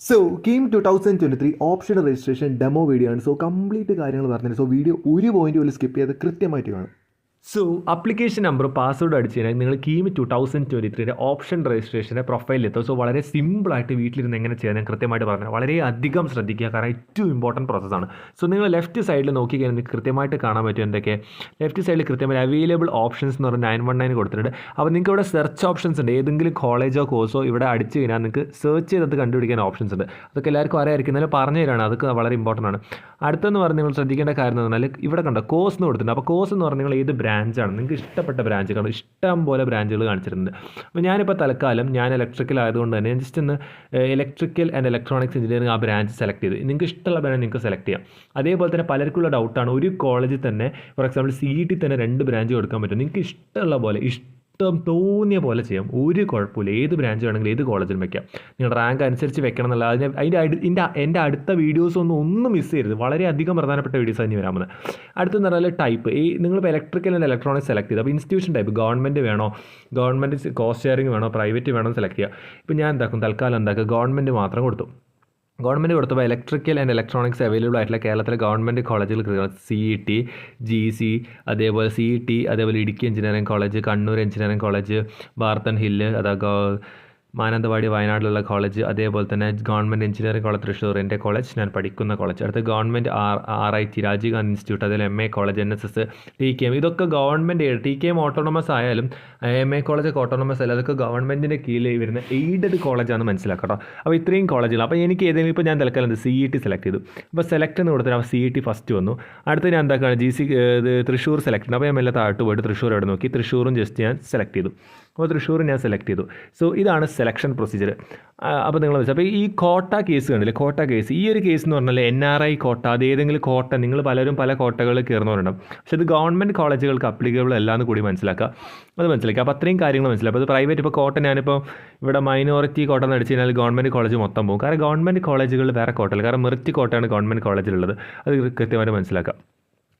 So KEAM 2023 option registration demo video ആണ്. So complete കാര്യങ്ങൾ പറഞ്ഞിട്ട് സോ വീഡിയോ ഒരു പോയിന്റ് പോലും സ്കിപ്പ് ചെയ്ത് കൃത്യമായിട്ട് കാണും. സോ അപ്ലിക്കേഷൻ നമ്പർ പാസ്വേഡ് അടിച്ച് കഴിഞ്ഞാൽ നിങ്ങൾ കീം 2023 ഓപ്ഷൻ രജിസ്ട്രേഷൻ്റെ പ്രൊഫൈലിലെത്തും. സോ വളരെ സിമ്പിളായിട്ട് വീട്ടിലിരുന്ന് എങ്ങനെ ചെയ്യാൻ ഞാൻ കൃത്യമായിട്ട് പറഞ്ഞു. വളരെ അധികം ശ്രദ്ധിക്കുക, കാരണം ഏറ്റവും ഇമ്പോർട്ടൻറ്റ് പ്രോസസ്സാണ്. സോ നിങ്ങൾ ലെഫ്റ്റ് സൈഡിൽ നോക്കിക്കഴിഞ്ഞാൽ നിങ്ങൾക്ക് കൃത്യമായിട്ട് കാണാൻ പറ്റും എന്തൊക്കെ. ലെഫ്റ്റ് സൈഡിൽ കൃത്യമായി അവൈലബിൾ ഓപ്ഷൻസ് എന്ന് പറഞ്ഞാൽ 919 കൊടുത്തിട്ടുണ്ട്. അപ്പോൾ നിങ്ങൾക്ക് ഇവിടെ സെർച്ച് ഓപ്ഷൻസ് ഉണ്ട്. ഏതെങ്കിലും കോളേജോ കോഴ്സോ ഇവിടെ അടിച്ച് കഴിഞ്ഞാൽ നിങ്ങൾക്ക് സെർച്ച് ചെയ്തത് കണ്ടുപിടിക്കാൻ ഓപ്ഷൻസ് ഉണ്ട്. അതൊക്കെ എല്ലാവർക്കും അറിയാമായിരിക്കും, എന്നാലും പറഞ്ഞു തരാണ്. അതൊക്കെ വളരെ ഇമ്പോർട്ടൻ്റ് ആണ്. അടുത്തെന്ന് പറഞ്ഞാൽ നിങ്ങൾ ശ്രദ്ധിക്കേണ്ട കാര്യം എന്ന് പറഞ്ഞാൽ ഇവിടെ കണ്ടോ കോഴ്സ് എന്ന് കൊടുത്തിട്ടുണ്ട്. അപ്പോൾ കോഴ്സ് എന്ന് പറഞ്ഞാൽ നിങ്ങൾ ഏത് ബ്രാഞ്ചാണ് നിങ്ങൾക്ക് ഇഷ്ടപ്പെട്ട ബ്രാഞ്ച്, കാരണം ഇഷ്ടം പോലെ ബ്രാഞ്ചുകൾ കാണിച്ചിട്ടുണ്ട്. അപ്പോൾ ഞാനിപ്പോൾ തൽക്കാലം ഞാൻ ഇലക്ട്രിക്കൽ ആയതുകൊണ്ട് തന്നെ ഞാൻ ജസ്റ്റ് ഒന്ന് ഇലക്ട്രിക്കൽ ആൻഡ് ഇലക്ട്രോണിക്സ് എഞ്ചിനീയറിംഗ് ആ ബ്രാഞ്ച് സെലക്ട് ചെയ്ത് നിങ്ങൾക്ക് ഇഷ്ടമുള്ള ബ്രാഞ്ച് നിങ്ങൾക്ക് സെലക്ട് ചെയ്യാം. അതേപോലെ തന്നെ പലർക്കുള്ള ഡൗട്ടാണ്, ഒരു കോളേജിൽ തന്നെ ഫോർ എക്സാമ്പിൾ CET തന്നെ 2 ബ്രാഞ്ച് കൊടുക്കാൻ പറ്റും. നിങ്ങൾക്ക് ഇഷ്ടമുള്ള പോലെ തോന്നിയ പോലെ ചെയ്യാം, ഒരു കുഴപ്പമില്ല. ഏത് ബ്രാഞ്ച് വേണമെങ്കിലും ഏത് കോളേജിലും വെക്കാം. നിങ്ങളുടെ റാങ്ക് അനുസരിച്ച് വെക്കണം എന്നുള്ള എൻ്റെ അടുത്ത വീഡിയോസ് ഒന്നും മിസ് ചെയ്യരുത്. വളരെയധികം പ്രധാനപ്പെട്ട വീഡിയോസ് തന്നെ വരാൻ പോകുന്നത്. അടുത്തെന്ന് പറഞ്ഞാൽ ടൈപ്പ്, നിങ്ങളിപ്പോൾ ഇലക്ട്രിക്കൽ ആൻഡ് ഇലക്ട്രോണിക്സ് സെലക്ട് ചെയ്ത് അപ്പോൾ ഇൻസ്റ്റിറ്റ്യൂഷൻ ടൈപ്പ് ഗവൺമെൻറ് വേണോ, ഗവൺമെൻറ് കോസ്റ്റ് ഷെയറിംഗ് വേണോ, പ്രൈവറ്റ് വേണോ സെലക്ട് ചെയ്യുക. ഇപ്പോൾ ഞാൻ തൽക്കാലം ഗവൺമെൻറ് മാത്രം കൊടുത്തു. ഗവൺമെൻറ് കൊടുത്തപ്പോൾ ഇലക്ട്രിക്കൽ ആൻഡ് ഇലക്ട്രോണിക്സ് അവൈലബിൾ ആയിട്ടുള്ള കേരളത്തിലെ ഗവൺമെൻറ് കോളേജുകൾ CET, GC, അതേപോലെ CET, അതേപോലെ Idukki engineering college, Kannur engineering college, Barton Hill, Mananthavady വയനാട്ടിലുള്ള കോളേജ്, അതേപോലെ തന്നെ ഗവൺമെൻറ് എഞ്ചിനീയറിംഗ് കോളേജ് തൃശ്ശൂർ, എൻ്റെ കോളേജ്, ഞാൻ പഠിക്കുന്ന കോളേജ്. അടുത്ത government RIT Rajiv Gandhi institute, അതിൽ MA കോളേജ്, NSS, TKM, ഇതൊക്കെ ഗവൺമെൻറ്. TKM ഓട്ടോണമസ് ആയാലും MA കോളേജ് ഓട്ടോണമസ് ആയാലും അതൊക്കെ ഗവൺമെൻറ്റിൻ്റെ കീഴിൽ വരുന്ന എയ്ഡഡ് കോളേജാണെന്ന് മനസ്സിലാക്കട്ടോ. അപ്പോൾ ഇത്രയും കോളേജുകൾ. അപ്പോൾ എനിക്ക് ഏതെങ്കിലും ഇപ്പോൾ ഞാൻ തൽക്കാലം CET സെലക്ട് ചെയ്തു. അപ്പോൾ സെലക്ട് എന്ന് കൊടുത്തിട്ട് അപ്പോൾ CET ഫസ്റ്റ് വന്നു. അടുത്ത് ഞാൻ GC തൃശ്ശൂർ സെലക്ട് ചെയ്തു. അപ്പോൾ ഞാൻ മെല്ലെ താഴോട്ട് പോയിട്ട് തൃശ്ശൂർ അവിടെ നോക്കി, തൃശ്ശൂറും ജസ്റ്റ് ഞാൻ സെലക്ട് ചെയ്തു. അപ്പോൾ തൃശ്ശൂർ ഞാൻ സെലക്ട് ചെയ്തു. സോ ഇതാണ് സെലക്ഷൻ പ്രൊസീജിയർ. അപ്പോൾ നിങ്ങൾ വെച്ചാൽ അപ്പോൾ ഈ കോട്ട കേസ് കണ്ടില്ലേ, കോട്ട കേസ്, ഈ ഒരു കേസ് എന്ന് പറഞ്ഞാൽ NRI കോട്ട, അത് ഏതെങ്കിലും കോട്ട, നിങ്ങൾ പലരും പല കോട്ടകളിൽ കയറുന്നവരുണ്ടാവും. പക്ഷേ ഇത് ഗവൺമെൻറ് കോളേജുകൾക്ക് അപ്ലിക്കബിൾ അല്ലാന്ന് കൂടി മനസ്സിലാക്കുക. അത് മനസ്സിലാക്കുക. അപ്പോൾ അത്രയും കാര്യങ്ങൾ മനസ്സിലാക്കുക. അപ്പോൾ അത് പ്രൈവറ്റ് ഇപ്പോൾ കോട്ട, ഞാനിപ്പോൾ ഇവിടെ മൈനോറിറ്റി കോട്ട എന്ന് അടിച്ച് കഴിഞ്ഞാൽ ഗവൺമെൻറ് കോളേജ് മൊത്തം പോകും. കാരണം ഗവൺമെൻറ് കോളേജുകളിൽ വേറെ കോട്ടയില്ല, കാരണം മെറിറ്റ് കോട്ടയാണ് ഗവൺമെൻറ് കോളേജിലുള്ളത്. അത് കൃത്യമായിട്ട് മനസ്സിലാക്കാം.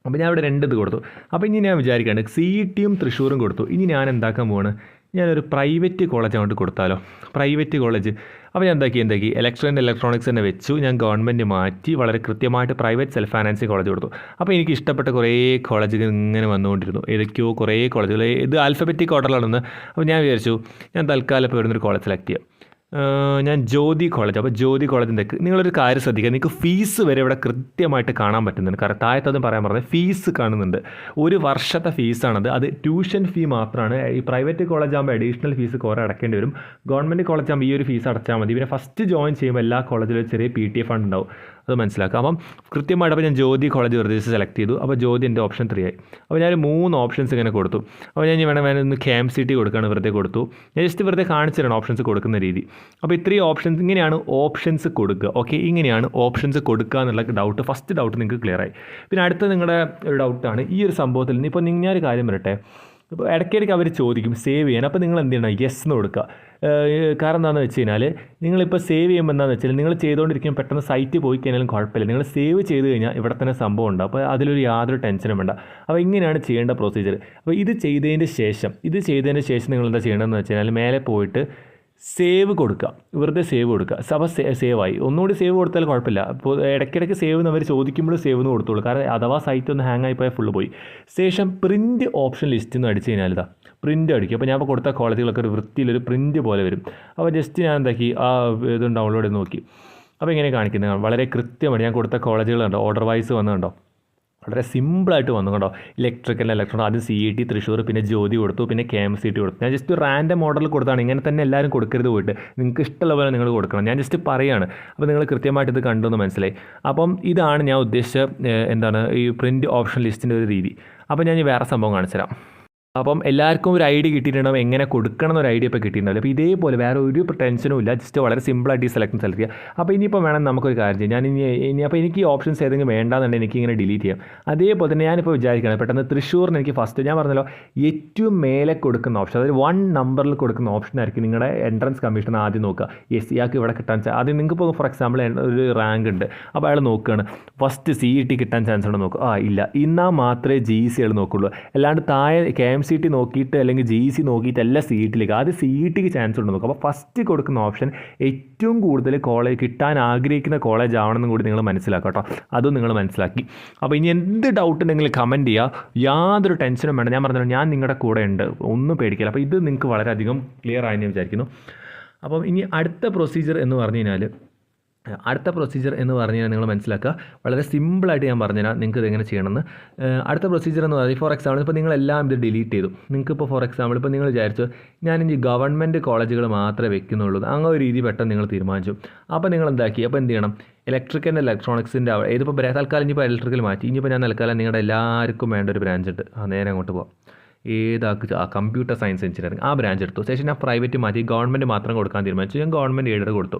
അപ്പോൾ ഞാൻ ഇവിടെ 2 ഇത് കൊടുത്തു. അപ്പോൾ ഇനി ഞാൻ വിചാരിക്കുകയാണ് CETയും തൃശ്ശൂരും കൊടുത്തു. ഇനി ഞാൻ എന്താക്കാൻ പോവാണ്, ഞാനൊരു പ്രൈവറ്റ് കോളേജ് അങ്ങോട്ട് കൊടുത്താലോ, പ്രൈവറ്റ് കോളേജ്. അപ്പോൾ ഞാൻ എന്താക്കി ഇലക്ട്രിക്കൽ ആൻഡ് ഇലക്ട്രോണിക്സ് തന്നെ വെച്ചു. ഞാൻ ഗവൺമെൻറ് മാറ്റി വളരെ കൃത്യമായിട്ട് പ്രൈവറ്റ് സെൽഫ് ഫൈനാൻസിങ് കോളേജ് കൊടുത്തു. അപ്പോൾ എനിക്ക് ഇഷ്ടപ്പെട്ട കുറേ കോളേജുകൾ ഇങ്ങനെ വന്നുകൊണ്ടിരുന്നു. ഏതൊക്കെയോ കുറേ കോളേജുകൾ, ഇത് ആൽഫബറ്റിക് ഓർഡറിലാണെന്ന്. അപ്പോൾ ഞാൻ വിചാരിച്ചു ഞാൻ തൽക്കാലം ഇപ്പോൾ വരുന്നൊരു കോളേജ് സെലക്ട് ചെയ്യാം. ഞാൻ ജ്യോതി കോളേജ്. അപ്പോൾ ജ്യോതി കോളേജിൻ്റെ നിങ്ങളൊരു കാര്യം ശ്രദ്ധിക്കുക, നിങ്ങൾക്ക് ഫീസ് വരെ ഇവിടെ കൃത്യമായിട്ട് കാണാൻ പറ്റുന്നുണ്ട്. കാരണം താഴത്തതും പറയാൻ പറഞ്ഞത് ഫീസ് കാണുന്നുണ്ട്. 1 വർഷത്തെ ഫീസാണത്. അത് ട്യൂഷൻ ഫീ മാത്രമാണ്. ഈ പ്രൈവറ്റ് കോളേജ് ആകുമ്പോൾ അഡീഷണൽ ഫീസ് കുറേ അടക്കേണ്ടി വരും. ഗവൺമെൻറ് കോളേജ് ആകുമ്പോൾ ഈ ഒരു ഫീസ് അടച്ചാൽ മതി. പിന്നെ ഫസ്റ്റ് ജോയിൻ ചെയ്യുമ്പോൾ എല്ലാ കോളേജിലും ചെറിയ PTA ഫണ്ട് ഉണ്ടാവും. അത് മനസ്സിലാക്കാം. അപ്പം കൃത്യമായിട്ട് അപ്പോൾ ഞാൻ ജ്യോതി കോളേജ് വെറുതെ സെലക്ട് ചെയ്തു. അപ്പോൾ ജ്യോതി എൻ്റെ ഓപ്ഷൻ 3 ആയി. അപ്പോൾ ഞാൻ 3 ഓപ്ഷൻസ് ഇങ്ങനെ കൊടുത്തു. അപ്പോൾ ഞാൻ വേണമെന്ന് KMCT കൊടുക്കുകയാണ്, വെറുതെ കൊടുത്തു. ഞാൻ ജസ്റ്റ് വെറുതെ കാണിച്ചു തരണം ഓപ്ഷൻസ് കൊടുക്കുന്ന രീതി. അപ്പോൾ ഇത്രയും ഓപ്ഷൻസ്, ഇങ്ങനെയാണ് ഓപ്ഷൻസ് കൊടുക്കുക. ഓക്കെ, ഇങ്ങനെയാണ് ഓപ്ഷൻസ് കൊടുക്കുക എന്നുള്ള ഫസ്റ്റ് ഡൗട്ട് നിങ്ങൾക്ക് ക്ലിയർ ആയി. പിന്നെ അടുത്ത നിങ്ങളുടെ ഒരു ഡൗട്ടാണ് ഈ ഒരു സംഭവത്തിൽ നിന്ന്. ഇപ്പോൾ ഞാനൊരു കാര്യം പറയട്ടെ, ഇപ്പോൾ ഇടയ്ക്കിടയ്ക്ക് അവർ ചോദിക്കും സേവ് ചെയ്യാൻ. അപ്പോൾ നിങ്ങൾ എന്ത് ചെയ്യണം, യെസ് എന്ന് കൊടുക്കുക. കാരണം എന്താണെന്ന് വെച്ച് കഴിഞ്ഞാൽ നിങ്ങളിപ്പോൾ സേവ് ചെയ്യുമ്പോൾ എന്താണെന്ന് വെച്ചാൽ നിങ്ങൾ ചെയ്തുകൊണ്ടിരിക്കുമ്പോൾ പെട്ടെന്ന് സൈറ്റ് പോയി കഴിഞ്ഞാലും കുഴപ്പമില്ല. നിങ്ങൾ സേവ് ചെയ്ത് കഴിഞ്ഞാൽ ഇവിടെ തന്നെ സംഭവം ഉണ്ട്. അപ്പോൾ അതിലൊരു യാതൊരു ടെൻഷനും വേണ്ട. അപ്പോൾ ഇങ്ങനെയാണ് ചെയ്യേണ്ട പ്രൊസീജിയർ. അപ്പോൾ ഇത് ചെയ്തതിന് ശേഷം നിങ്ങൾ എന്താ ചെയ്യേണ്ടതെന്ന് വെച്ച് കഴിഞ്ഞാൽ മേലെ പോയിട്ട് സേവ് കൊടുക്കുക, വെറുതെ സേവ് കൊടുക്കുക. അപ്പോൾ സേവായി. ഒന്നുകൂടി സേവ് കൊടുത്താൽ കുഴപ്പമില്ല. അപ്പോൾ ഇടയ്ക്കിടയ്ക്ക് സേവ് എന്ന് അവർ ചോദിക്കുമ്പോൾ സേവ് എന്ന് കൊടുത്തോളൂ. കാരണം അഥവാ സൈറ്റ് ഒന്ന് ഹാങ് ആയിപ്പോയാൽ ഫുള്ള് പോയി. ശേഷം പ്രിൻറ്റ് ഓപ്ഷൻ ലിസ്റ്റ് എന്ന് അടിച്ച് കഴിഞ്ഞാൽ പ്രിൻ്റ് അടിക്കും. അപ്പോൾ ഞാൻ ഇപ്പോൾ കൊടുത്ത കോളേജുകളൊക്കെ ഒരു വൃത്തിയിലൊരു പ്രിൻറ്റ് പോലെ വരും. അപ്പോൾ ജസ്റ്റ് ഞാൻ എന്താക്കി ഇതും ഡൗൺലോഡ് ചെയ്ത് നോക്കി. അപ്പോൾ ഇങ്ങനെ കാണിക്കുന്നത് വളരെ കൃത്യമായിട്ട് ഞാൻ കൊടുത്ത കോളേജുകൾ കണ്ടോ, ഓർഡർ വൈസ് വന്നുണ്ടോ, വളരെ സിമ്പിളായിട്ട് വന്നു കണ്ടോ. ഇലക്ട്രിക്കൽ ആദ്യം CET തൃശ്ശൂർ, പിന്നെ ജ്യോതി കൊടുത്തു, പിന്നെ KMCT കൊടുത്തു. ഞാൻ ജസ്റ്റ് റാൻഡം മോഡൽ കൊടുത്താണ്. ഇങ്ങനെ തന്നെ എല്ലാവരും കൊടുക്കരുത്, പോയിട്ട് നിങ്ങൾക്ക് ഇഷ്ടമുള്ള പോലെ നിങ്ങൾ കൊടുക്കണം. ഞാൻ ജസ്റ്റ് പറയുകയാണ്. അപ്പോൾ നിങ്ങൾ കൃത്യമായിട്ട് ഇത് കണ്ടു എന്ന് മനസ്സിലായി. അപ്പം ഇതാണ് ഞാൻ ഉദ്ദേശിച്ച ഈ പ്രിൻറ്റ് ഓപ്ഷൻ ലിസ്റ്റിൻ്റെ ഒരു രീതി. അപ്പോൾ ഞാൻ വേറെ സംഭവം കാണിച്ചു തരാം. അപ്പം എല്ലാവർക്കും ഒരു ഐഡിയ കിട്ടിയിട്ടുണ്ടാവും, എങ്ങനെ കൊടുക്കണം എന്നൊരു ഐഡിയ ഇപ്പോൾ കിട്ടിയിട്ടുണ്ടാവില്ല. അപ്പോൾ ഇതേപോലെ വേറെ ഒരു ടെൻഷനും ഇല്ല, ജസ്റ്റ് വളരെ സിമ്പിളായിട്ട് ഈ സെലക്ട് ചെയ്യുക. അപ്പോൾ ഇനിയിപ്പോൾ വേണം നമുക്കൊരു കാര്യം ചെയ്യാം. ഞാൻ അപ്പോൾ എനിക്ക് ഈ ഓപ്ഷൻസ് ഏതെങ്കിലും വേണ്ടാന്നുണ്ടെങ്കിൽ എനിക്ക് ഇങ്ങനെ ഡിലീറ്റ് ചെയ്യാം. അതേപോലെ തന്നെ ഞാനിപ്പോൾ വിചാരിക്കണം പെട്ടെന്ന് തൃശ്ശൂരിന് എനിക്ക് ഫസ്റ്റ് ഞാൻ പറഞ്ഞല്ലോ ഏറ്റവും മേലെ കൊടുക്കുന്ന ഓപ്ഷൻ, അതായത് 1 നമ്പറിൽ കൊടുക്കുന്ന ഓപ്ഷൻ ആയിരിക്കും നിങ്ങളുടെ എൻട്രൻസ് കമ്മീഷൻ ആദ്യം നോക്കുക. യെസ്, ഇയാൾക്ക് ഇവിടെ കിട്ടാൻ ആദ്യം നിങ്ങൾക്ക് ഇപ്പോൾ ഫോർ എക്സാമ്പിൾ ഒരു റാങ്ക് ഉണ്ട്. അപ്പോൾ അയാൾ നോക്കുകയാണ് ഫസ്റ്റ് CET കിട്ടാൻ ചാൻസ് ഉണ്ടോ നോക്കുക. ഇല്ല, എന്നാൽ മാത്രമേ GC നോക്കുള്ളൂ. അല്ലാണ്ട് താഴെ KMCT KMCT നോക്കിയിട്ട് അല്ലെങ്കിൽ GEC നോക്കിയിട്ടല്ല CETയിലേക്ക്, ആദ്യം CETക്ക് ചാൻസ് ഉണ്ടെന്ന് നോക്കുക. അപ്പോൾ ഫസ്റ്റ് കൊടുക്കുന്ന ഓപ്ഷൻ ഏറ്റവും കൂടുതൽ കോളേജ് കിട്ടാൻ ആഗ്രഹിക്കുന്ന കോളേജ് ആവണമെന്നും കൂടി നിങ്ങൾ മനസ്സിലാക്കുക കേട്ടോ. അതും നിങ്ങൾ മനസ്സിലാക്കി. അപ്പോൾ ഇനി എന്ത് ഡൗട്ട് ഉണ്ടെങ്കിലും കമൻറ്റ് ചെയ്യുക, യാതൊരു ടെൻഷനും വേണ്ട. ഞാൻ പറഞ്ഞല്ലോ, ഞാൻ നിങ്ങളുടെ കൂടെ ഉണ്ട്, ഒന്നും പേടിക്കില്ല. അപ്പോൾ ഇത് നിങ്ങൾക്ക് വളരെയധികം ക്ലിയർ ആയെന്ന് വിചാരിക്കുന്നു. അപ്പം ഇനി അടുത്ത പ്രൊസീജിയർ എന്ന് പറഞ്ഞു കഴിഞ്ഞാൽ നിങ്ങൾ മനസ്സിലാക്കുക, വളരെ സിമ്പിളായിട്ട് ഞാൻ പറഞ്ഞുതരാം നിങ്ങൾക്ക് ഇതെങ്ങനെ ചെയ്യണമെന്ന്. അടുത്ത പ്രൊസീജിയർ എന്ന് പറയുന്നത്, ഫോർ എക്സാമ്പിൾ ഇപ്പോൾ നിങ്ങളെല്ലാം ഇത് ഡിലീറ്റ് ചെയ്തു. നിങ്ങൾക്കിപ്പോൾ ഫോർ എക്സാമ്പിൾ ഇപ്പോൾ നിങ്ങൾ വിചാരിച്ചു ഞാനിനി ഗവൺമെൻറ് കോളേജുകൾ മാത്രമേ വെക്കുന്നുള്ളൂ, അങ്ങനെ ഒരു രീതി പെട്ടെന്ന് നിങ്ങൾ തീരുമാനിച്ചു. അപ്പോൾ നിങ്ങൾ എന്താക്കി, അപ്പോൾ എന്ത് ചെയ്യണം, ഇലക്ട്രിക്കൽ ആൻഡ് ഇലക്ട്രോണിക്സിൻ്റെ ഇതിപ്പോൾ തൽക്കാലം ഇനിയിപ്പോൾ ഇലക്ട്രിക്കൽ മാറ്റി, ഇനിയിപ്പോൾ ഞാൻ തൽക്കാലം നിങ്ങളുടെ എല്ലാവർക്കും വേണ്ട ഒരു ബ്രാഞ്ച് ഉണ്ട്, നേരെ അങ്ങോട്ട് പോകാം. ഏതാക്ക് കമ്പ്യൂട്ടർ സയൻസ് എഞ്ചിനീയറിംഗ് ആ ബ്രാഞ്ച് എടുത്തു. ശേഷം ഞാൻ പ്രൈവറ്റ് മാറ്റി ഗവൺമെൻറ് മാത്രം കൊടുക്കാൻ തീരുമാനിച്ചു. ഞാൻ ഗവൺമെൻറ് എയ്ഡഡ് കൊടുത്തു,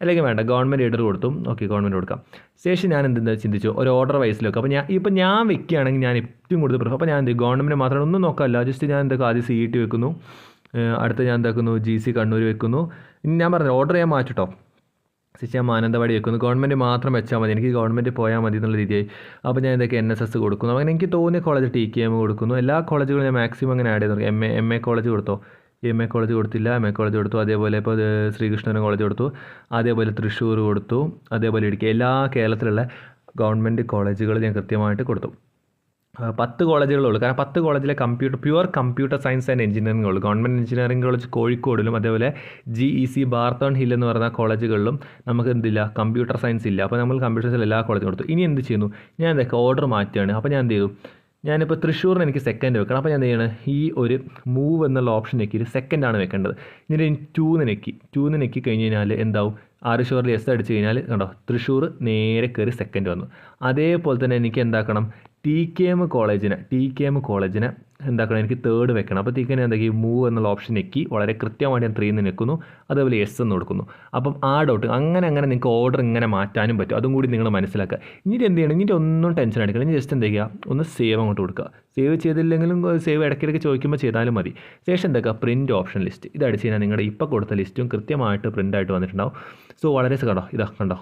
അല്ലെങ്കിൽ വേണ്ട ഗവൺമെൻറ് എയ്ഡഡ് കൊടുത്തു. ഓക്കെ, ഗവൺമെൻറ് കൊടുക്കാം. ശേഷം ഞാൻ എന്തെന്ന് ചിന്തിച്ചു, ഒരു ഓർഡർ വൈസിൽ വെക്കും. അപ്പോൾ ഞാൻ വെക്കുകയാണെങ്കിൽ ഞാൻ ഏറ്റവും കൂടുതൽ പ്രിഫർ, അപ്പോൾ ഞാൻ എന്ത് ഗവൺമെൻറ് മാത്രം ഒന്നും നോക്കാമല്ല, ജസ്റ്റ് ഞാൻ എന്തൊക്കെ ആദ്യം CET വെക്കുന്നു, അടുത്ത് ഞാൻ എന്താക്കുന്നു GC കണ്ണൂർ വെക്കുന്നു. ഞാൻ പറഞ്ഞു ഓർഡർ ഞാൻ മാറ്റിട്ടോ, ഞാൻ മാനന്തവാടി വെക്കുന്നു, ഗവൺമെൻറ് മാത്രം വെച്ചാൽ മതി, എനിക്ക് ഗവൺമെൻറ് പോയാൽ മതി എന്നുള്ള രീതിയായി. അപ്പോൾ ഞാൻ എന്തൊക്കെ NSS കൊടുക്കുന്നു, അങ്ങനെ എനിക്ക് തോന്നിയ കോളേജ് TKM കൊടുക്കുന്നു. എല്ലാ കോളേജുകളും ഞാൻ മാക്സിമം അങ്ങനെ ആഡ് ചെയ്തു. MA കോളേജ് കൊടുത്തോ, MA കോളേജ് കൊടുത്തില്ല, MA കോളേജ് കൊടുത്തു. അതേപോലെ ഇപ്പോൾ ശ്രീകൃഷ്ണൻ കോളേജ് കൊടുത്തു, അതേപോലെ തൃശ്ശൂർ കൊടുത്തു, അതേപോലെ ഇടുക്കി, എല്ലാ കേരളത്തിലുള്ള ഗവൺമെൻറ് കോളേജുകൾ ഞാൻ കൃത്യമായിട്ട് കൊടുത്തു. 10 കോളേജുകളുള്ളൂ, കാരണം 10 കോളേജിലെ pure computer science and engineering ഉള്ളൂ. ഗവൺമെൻറ് എഞ്ചിനീയറിംഗ് കോളേജ് കോഴിക്കോടിലും അതേപോലെ GEC ബാർത്തോൺ ഹിൽ എന്ന് പറയുന്ന കോളേജുകളിലും നമുക്ക് എന്തില്ല, കമ്പ്യൂട്ടർ സയൻസ് ഇല്ല. അപ്പോൾ നമ്മൾ കമ്പ്യൂട്ടർ സയൻസ് എല്ലാ കോളേജും കൊടുത്തു. ഇനി എന്ത് ചെയ്യുന്നു, ഞാൻ എന്തൊക്കെ ഓർഡർ മാറ്റുകയാണ്. അപ്പോൾ ഞാൻ എന്ത് ചെയ്തു, ഞാനിപ്പോൾ തൃശ്ശൂരിന് എനിക്ക് സെക്കൻഡ് വെക്കണം. അപ്പോൾ ഞാൻ എന്ത് ചെയ്യണം, ഈ ഒരു മൂവ് എന്നുള്ള ഓപ്ഷൻ ഞെക്കിയിട്ട് സെക്കൻഡാണ് വെക്കേണ്ടത്. ഇനി 2 നെക്കി കഴിഞ്ഞ് കഴിഞ്ഞാൽ എന്താവും, ഷുവറിൽ എസ് അടിച്ച് കഴിഞ്ഞാൽ കണ്ടോ തൃശ്ശൂർ നേരെ കയറി സെക്കൻഡ് വന്നു. അതേപോലെ തന്നെ എനിക്ക് എന്താക്കണം, TKM കോളേജിനെ എന്താക്കണം, എനിക്ക് തേർഡ് വെക്കണം. അപ്പോൾ TKM എന്താക്കി, മൂവ് എന്നുള്ള ഓപ്ഷൻ ഞെക്കി വളരെ കൃത്യമായിട്ട് ഞാൻ 3 നിൽക്കുന്നു, അതേപോലെ എസ് എന്ന് കൊടുക്കുന്നു. അപ്പം ആ ഡൗട്ട് അങ്ങനെ നിങ്ങൾക്ക് ഓർഡർ ഇങ്ങനെ മാറ്റാനും പറ്റും. അതും കൂടി നിങ്ങൾ മനസ്സിലാക്കുക. ഇനി എന്ത് ചെയ്യണം, ഇനി ഒന്നും ടെൻഷൻ അടിക്കണം. ഇനി ജസ്റ്റ് എന്ത് ചെയ്യുക, ഒന്ന് സേവ് അങ്ങോട്ട് കൊടുക്കുക. സേവ് ചെയ്തില്ലെങ്കിലും സേവ് ഇടയ്ക്കിടയ്ക്ക് ചോദിക്കുമ്പോൾ ചെയ്താലും മതി. ശേഷം എന്താക്കുക, പ്രിൻറ്റ് ഓപ്ഷൻ ലിസ്റ്റ് ഇത് അടിച്ച് കഴിഞ്ഞാൽ നിങ്ങളുടെ ഇപ്പോൾ കൊടുത്ത ലിസ്റ്റും കൃത്യമായിട്ട് പ്രിൻ്റായിട്ട് വന്നിട്ടുണ്ടാവും. സോ വളരെ കണ്ടോ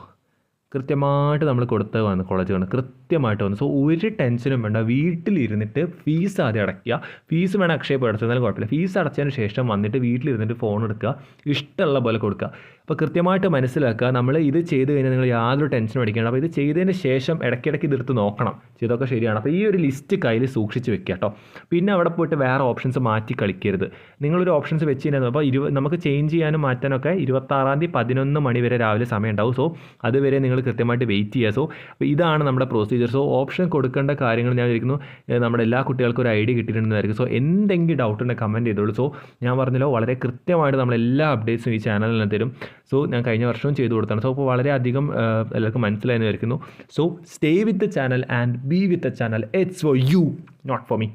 കൃത്യമായിട്ട് നമ്മൾ കൊടുത്ത് വന്ന് കോളേജുകൾ കൃത്യമായിട്ട് വന്നു. സോ ഒരു ടെൻഷനും വേണ്ട, വീട്ടിലിരുന്നിട്ട് ഫീസ് ആദ്യം അടയ്ക്കുക. ഫീസ് വേണം അക്ഷയ പോയി അടച്ചെന്നാലും കുഴപ്പമില്ല. ഫീസ് അടച്ചതിന് ശേഷം വന്നിട്ട് വീട്ടിലിരുന്നിട്ട് ഫോൺ എടുക്കുക, ഇഷ്ടമുള്ള പോലെ കൊടുക്കുക. അപ്പോൾ കൃത്യമായിട്ട് മനസ്സിലാക്കുക, നമ്മൾ ഇത് ചെയ്ത് കഴിഞ്ഞാൽ നിങ്ങൾ യാതൊരു ടെൻഷനും അടിക്കണം. അപ്പോൾ ഇത് ചെയ്തതിന് ശേഷം ഇടയ്ക്കിടയ്ക്ക് ഇതെടുത്ത് നോക്കണം, ചെയ്തൊക്കെ ശരിയാണ്. അപ്പോൾ ഈ ഒരു ലിസ്റ്റ് കയ്യിൽ സൂക്ഷിച്ച് വെക്കുക കേട്ടോ. പിന്നെ അവിടെ പോയിട്ട് വേറെ ഓപ്ഷൻസ് മാറ്റി കളിക്കരുത്. നിങ്ങളൊരു ഓപ്ഷൻസ് വെച്ച് കഴിഞ്ഞാൽ അപ്പോൾ നമുക്ക് ചേഞ്ച് ചെയ്യാനും മാറ്റാനൊക്കെ 26-ാം തീയതി 11 മണി വരെ രാവിലെ സമയം ഉണ്ടാവും. സോ അതുവരെ നിങ്ങൾ കൃത്യമായിട്ട് വെയിറ്റ് ചെയ്യുക. സോ അപ്പോൾ ഇതാണ് നമ്മുടെ പ്രൊസീജിയർ. സോ ഓപ്ഷൻ കൊടുക്കേണ്ട കാര്യങ്ങൾ ഞാൻ വിചാരിക്കുന്നു നമ്മുടെ എല്ലാ കുട്ടികൾക്കും ഒരു ഐഡിയ കിട്ടിയിട്ടുണ്ടെന്നായിരിക്കും. സോ എന്തെങ്കിലും ഡൗട്ട് ഉണ്ടെങ്കിൽ കമൻറ്റ് ചെയ്തോളൂ. സോ ഞാൻ പറഞ്ഞല്ലോ, വളരെ കൃത്യമായിട്ട് നമ്മളെല്ലാ അപ്ഡേറ്റ്സും ഈ ചാനലിൽ നിന്ന് തരും. സോ ഞാൻ കഴിഞ്ഞ വർഷവും ചെയ്തു കൊടുത്താണ്. സോ അപ്പോൾ വളരെയധികം എല്ലാവർക്കും മനസ്സിലായെന്ന് വിചാരിക്കുന്നു. So stay with the channel and be with the channel. It's for you, not for me.